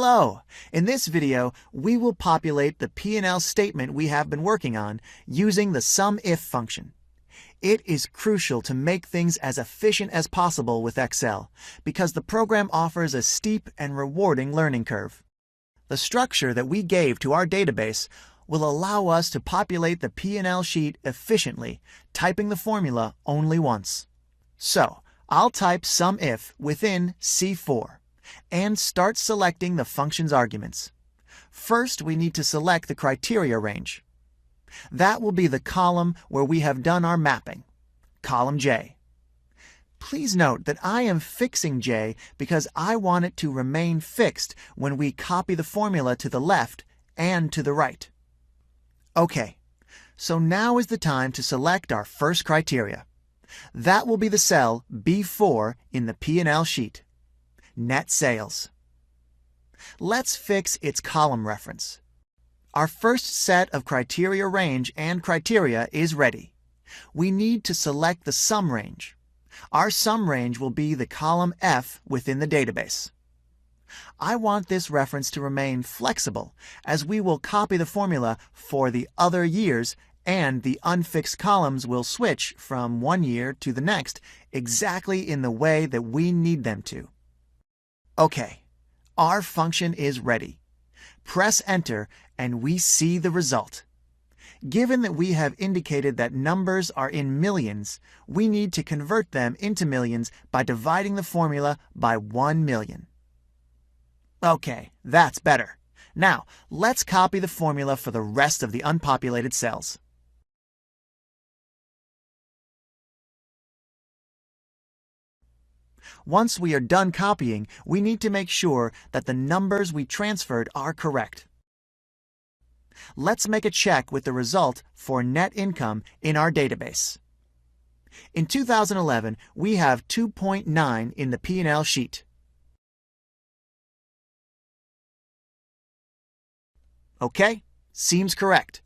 Hello! In this video, we will populate the P&L statement we have been working on using the SUMIF function. It is crucial to make things as efficient as possible with Excel because the program offers a steep and rewarding learning curve. The structure that we gave to our database will allow us to populate the P&L sheet efficiently, typing the formula only once. So, I'll type SUMIF within C4 and start selecting the function's arguments. First, we need to select the criteria range. That will be the column where we have done our mapping, column J. Please note that I am fixing J because I want it to remain fixed when we copy the formula to the left and to the right. Okay, so now is the time to select our first criteria. That will be the cell B4 in the P&L sheet. Net sales. Let's fix its column reference. Our first set of criteria range and criteria is ready. We need to select the sum range. Our sum range will be the column F within the database. I want this reference to remain flexible as we will copy the formula for the other years and the unfixed columns will switch from one year to the next exactly in the way that we need them to. Okay, our function is ready. Press Enter and we see the result. Given that we have indicated that numbers are in millions, we need to convert them into millions by dividing the formula by 1 million. Okay, that's better. Now, let's copy the formula for the rest of the unpopulated cells. Once we are done copying, we need to make sure that the numbers we transferred are correct. Let's make a check with the result for net income in our database. In 2011, we have 2.9 in the P&L sheet. Okay, seems correct.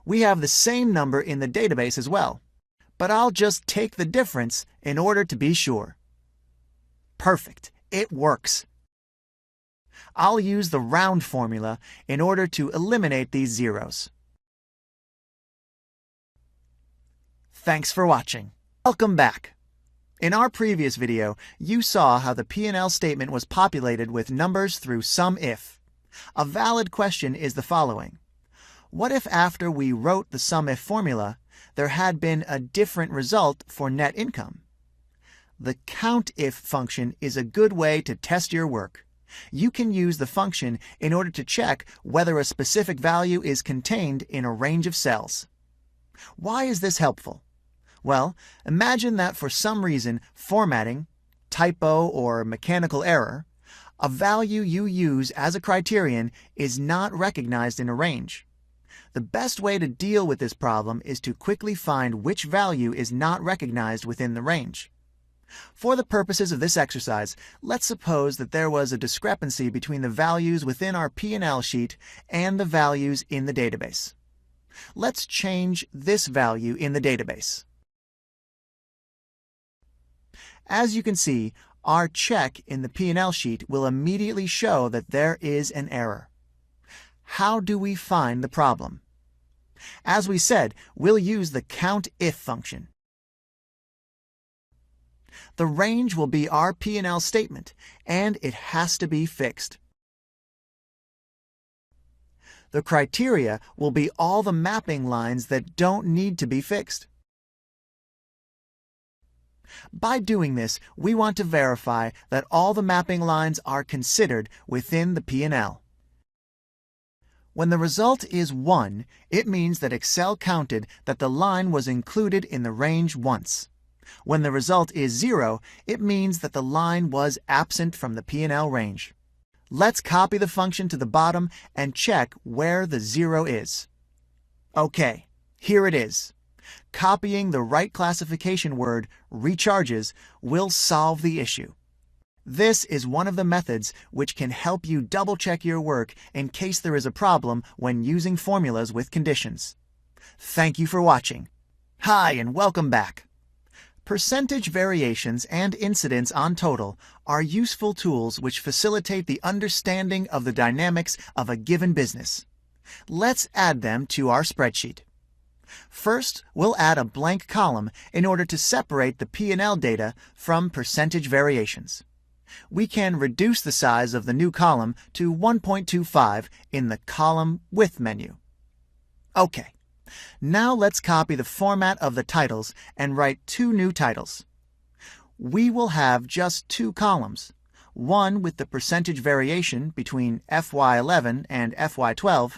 We have the same number in the database as well, but I'll just take the difference in order to be sure. Perfect, it works. I'll use the round formula in order to eliminate these zeros. Thanks for watching. Welcome back. In our previous video, you saw how the P&L statement was populated with numbers through SUMIF. A valid question is the following. What if after we wrote the SUMIF formula, there had been a different result for net income? The COUNTIF function is a good way to test your work. You can use the function in order to check whether a specific value is contained in a range of cells. Why is this helpful? Well, imagine that for some reason, formatting, typo, or mechanical error, a value you use as a criterion is not recognized in a range. The best way to deal with this problem is to quickly find which value is not recognized within the range. For the purposes of this exercise, let's suppose that there was a discrepancy between the values within our P&L sheet and the values in the database. Let's change this value in the database. As you can see, our check in the P&L sheet will immediately show that there is an error. How do we find the problem? As we said, we'll use the COUNTIF function. The range will be our P&L statement, and it has to be fixed. The criteria will be all the mapping lines that don't need to be fixed. By doing this, we want to verify that all the mapping lines are considered within the P&L. When the result is 1, it means that Excel counted that the line was included in the range once. When the result is 0, it means that the line was absent from the P&L range. Let's copy the function to the bottom and check where the 0 is. Okay, here it is. Copying the right classification word, recharges, will solve the issue. This is one of the methods which can help you double-check your work in case there is a problem when using formulas with conditions. Thank you for watching. Hi, and welcome back. Percentage variations and incidence on total are useful tools which facilitate the understanding of the dynamics of a given business. Let's add them to our spreadsheet. First, we'll add a blank column in order to separate the P&L data from percentage variations. We can reduce the size of the new column to 1.25 in the Column Width menu. OK. Now let's copy the format of the titles and write two new titles. We will have just two columns, one with the percentage variation between FY11 and FY12,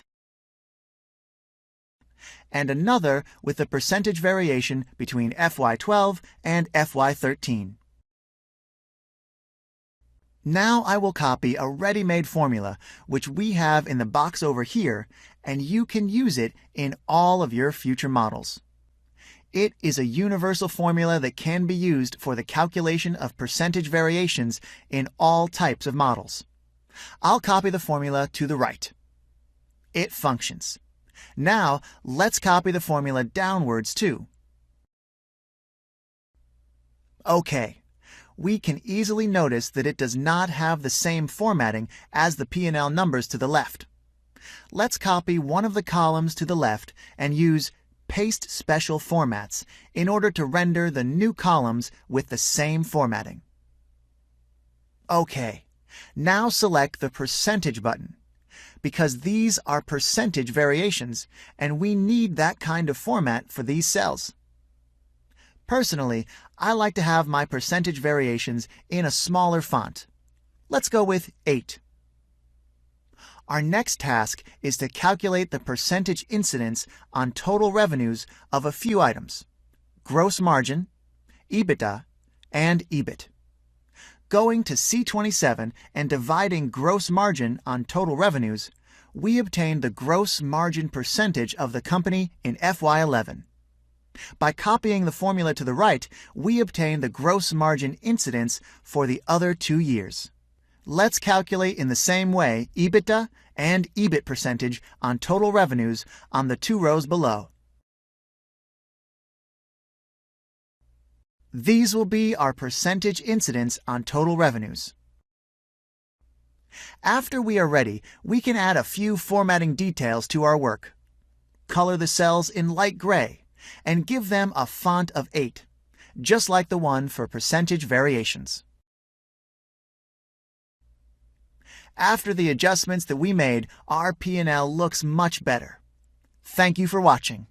and another with the percentage variation between FY12 and FY13. Now I will copy a ready-made formula, which we have in the box over here, and you can use it in all of your future models. It is a universal formula that can be used for the calculation of percentage variations in all types of models. I'll copy the formula to the right. It functions. Now, let's copy the formula downwards too. OK. We can easily notice that it does not have the same formatting as the P&L numbers to the left. Let's copy one of the columns to the left and use Paste Special Formats in order to render the new columns with the same formatting. OK. Now select the Percentage button, because these are percentage variations, and we need that kind of format for these cells. Personally, I like to have my percentage variations in a smaller font. Let's go with 8. Our next task is to calculate the percentage incidence on total revenues of a few items: gross margin, EBITDA, and EBIT. Going to C27 and dividing gross margin on total revenues, we obtain the gross margin percentage of the company in FY11. By copying the formula to the right, we obtain the gross margin incidence for the other 2 years. Let's calculate in the same way EBITDA and EBIT percentage on total revenues on the 2 rows below. These will be our percentage incidence on total revenues. After we are ready, we can add a few formatting details to our work. Color the cells in light gray and give them a font of 8, just like the one for percentage variations. After the adjustments that we made, our P&L looks much better. Thank you for watching.